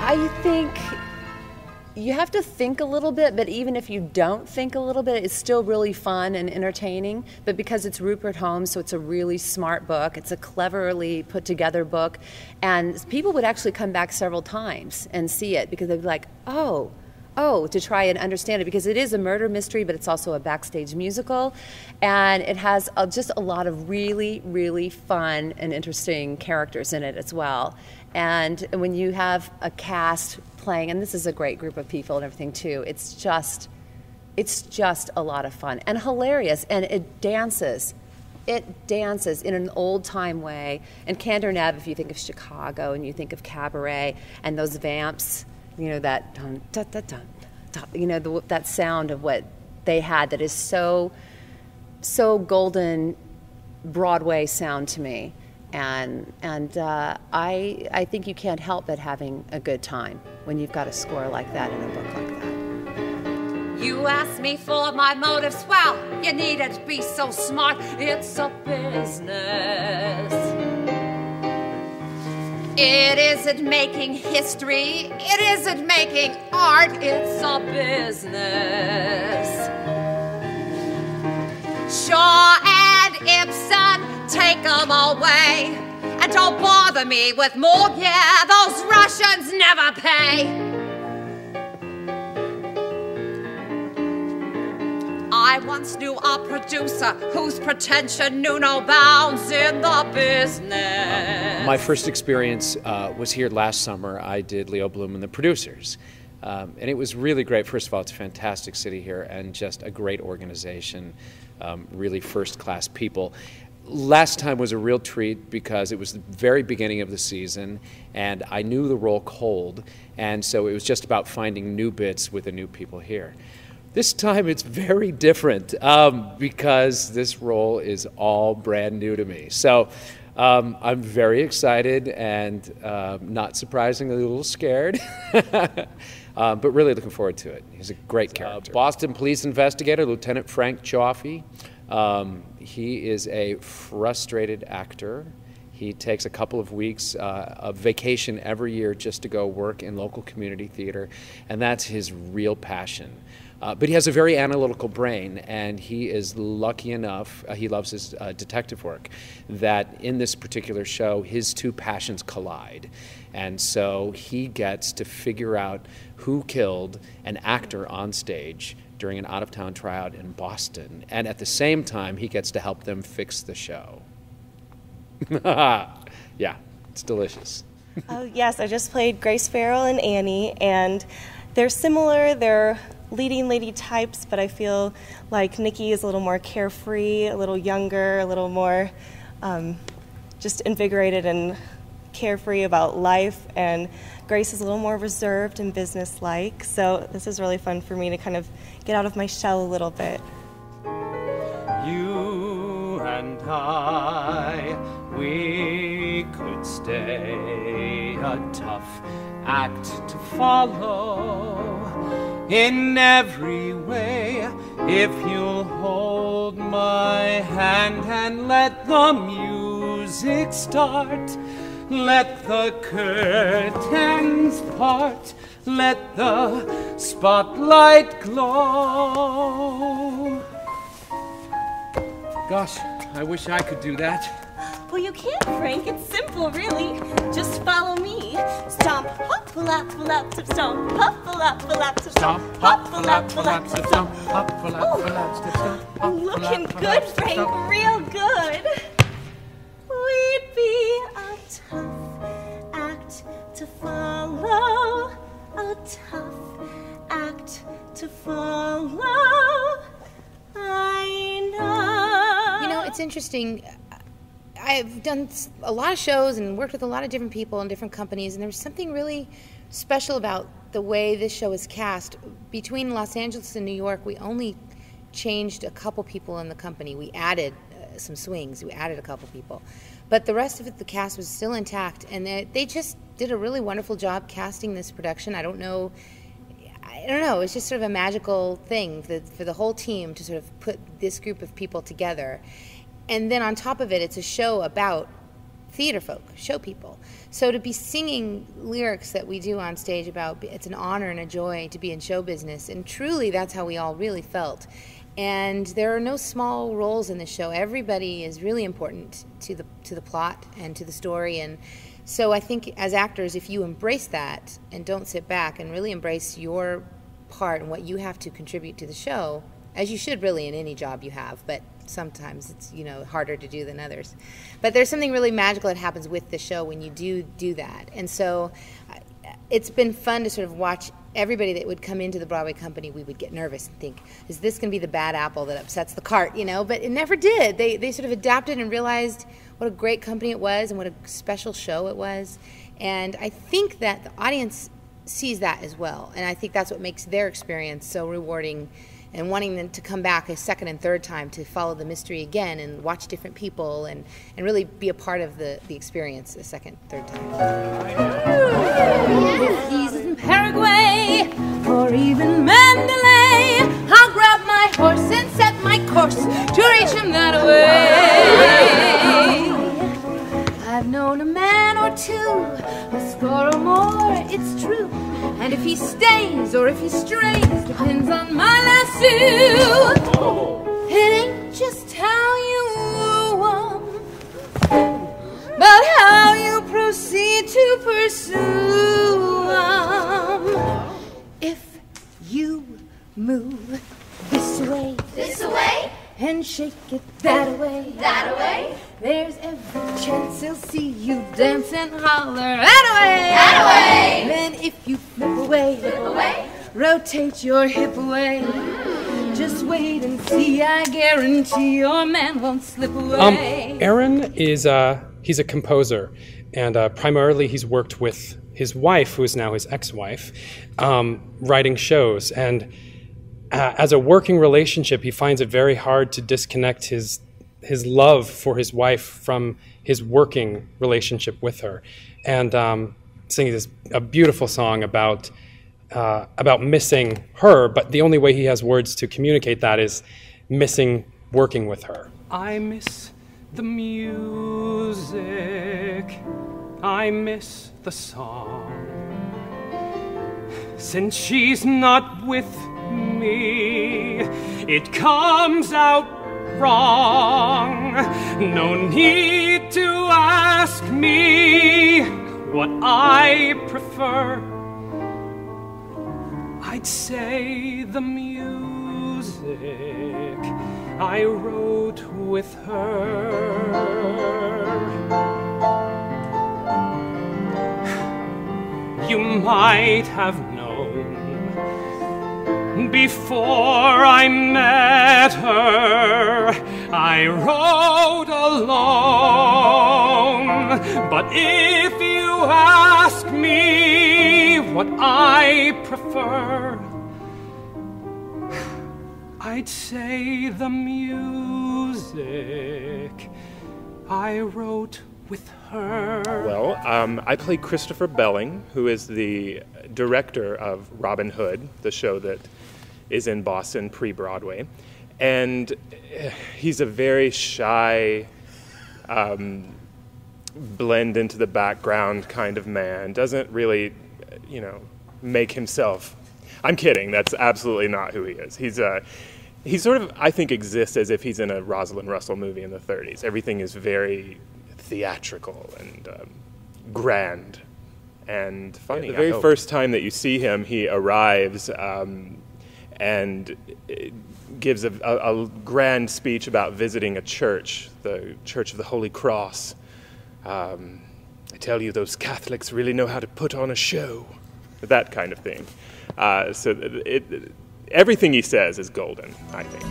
I think you have to think a little bit, but even if you don't think a little bit, it's still really fun and entertaining. But because it's Rupert Holmes, so it's a really smart book, it's a cleverly put together book, and people would actually come back several times and see it because they'd be like, oh, to try and understand it, because it is a murder mystery, but it's also a backstage musical, and it has just a lot of really, really fun and interesting characters in it as well. And when you have a cast playing, and this is a great group of people and everything too, it's just a lot of fun and hilarious, and it dances in an old-time way. And Candor Nev, if you think of Chicago and you think of Cabaret and those vamps, you know, that dun, dun, dun, dun, dun, you know, that sound of what they had that is so golden Broadway sound to me. And I think you can't help but having a good time when you've got a score like that in a book like that. You asked me for my motives, well, you needn't be so smart, it's a business. It isn't making history, it isn't making art, it's a business. Shaw and Ibsen, take them away, and don't bother me with more, yeah, those Russians never pay. I once knew a producer whose pretension knew no bounds in the business. My first experience was here last summer. I did Leo Bloom and the Producers. And it was really great. First of all, it's a fantastic city here and just a great organization, really first-class people. Last time was a real treat because it was the very beginning of the season and I knew the role cold, and so it was just about finding new bits with the new people here. This time it's very different because this role is all brand new to me. So I'm very excited and not surprisingly a little scared, but really looking forward to it. He's a great character. Boston police investigator, Lieutenant Frank Chaffee. He is a frustrated actor. He takes a couple of weeks of vacation every year just to go work in local community theater, and that's his real passion. But he has a very analytical brain, and he is lucky enough, he loves his detective work, that in this particular show, his two passions collide. And so he gets to figure out who killed an actor on stage during an out-of-town tryout in Boston. And at the same time, he gets to help them fix the show. Yeah, it's delicious. Oh, yes, I just played Grace Farrell and Annie, and they're similar. They're leading lady types, but I feel like Nikki is a little more carefree, a little younger, a little more just invigorated and carefree about life, and Grace is a little more reserved and businesslike. So this is really fun for me to kind of get out of my shell a little bit. You and I, we could stay a tough act to follow in every way if you'll hold my hand and let the music start. Let the curtains part, let the spotlight glow. Gosh, I wish I could do that. Well, you can, Frank. It's simple, really. Just follow me. Stomp, hop, flap, flap, tip, stomp, hop, flap, flap, tip, stomp, hop, flap, flap, tip, stomp, hop, flap, flap, tip, stomp. Looking good, Frank. Real good. We'd be a tough act to follow. A tough act to follow. I know. You know, it's interesting. I've done a lot of shows and worked with a lot of different people in different companies, and there was something really special about the way this show is cast. Between Los Angeles and New York, we only changed a couple people in the company. We added some swings. We added a couple people. But the rest of it, the cast was still intact, and they just did a really wonderful job casting this production. I don't know, it's just sort of a magical thing for the whole team to sort of put this group of people together. And then on top of it, it's a show about theater folk, show people. So to be singing lyrics that we do on stage about it's an honor and a joy to be in show business, and truly that's how we all really felt. And there are no small roles in the show. Everybody is really important to the plot and to the story. And so I think as actors, if you embrace that and don't sit back and really embrace your part and what you have to contribute to the show, as you should really in any job you have, but sometimes it's, you know, harder to do than others. But there's something really magical that happens with the show when you do that. And so it's been fun to sort of watch everybody that would come into the Broadway company. We would get nervous and think, is this going to be the bad apple that upsets the cart, you know? But it never did. They sort of adapted and realized what a great company it was and what a special show it was. And I think that the audience sees that as well. And I think that's what makes their experience so rewarding, and wanting them to come back a second and third time to follow the mystery again and watch different people and really be a part of the experience a second, third time. If he's in Paraguay or even Mandalay, I'll grab my horse and set my course to reach him that way. I've known a man or two, a score or more, it's true. And if he stays or if he strays depends on my lasso. It ain't just how you woo 'em, but how you proceed to pursue 'em. If you move this way, and shake it that way, there's every chance he'll see you dance and holler that way. Then if you flip away, rotate your hip away. Just wait and see, I guarantee your man won't slip away. Aaron is he's a composer, and primarily he's worked with his wife, who is now his ex-wife, writing shows. And as a working relationship, he finds it very hard to disconnect his love for his wife from his working relationship with her. And singing a beautiful song about missing her, but the only way he has words to communicate that is missing working with her. I miss the music, I miss the song. Since she's not with me, it comes out wrong. No need to ask me what I prefer. I'd say the music I wrote with her. You might have known before I met her, I rode alone. But if you ask me what I prefer, I'd say the music I wrote with her. Well, I play Christopher Belling, who is the director of Robin Hood, the show that is in Boston pre-Broadway. And he's a very shy, blend into the background kind of man. Doesn't really, make himself. I'm kidding. That's absolutely not who he is. He sort of, I think, exists as if he's in a Rosalind Russell movie in the 30s. Everything is very theatrical and grand and funny. The very first time that you see him, he arrives and gives a grand speech about visiting a church, the Church of the Holy Cross. I tell you, those Catholics really know how to put on a show. That kind of thing. So everything he says is golden, I think. So.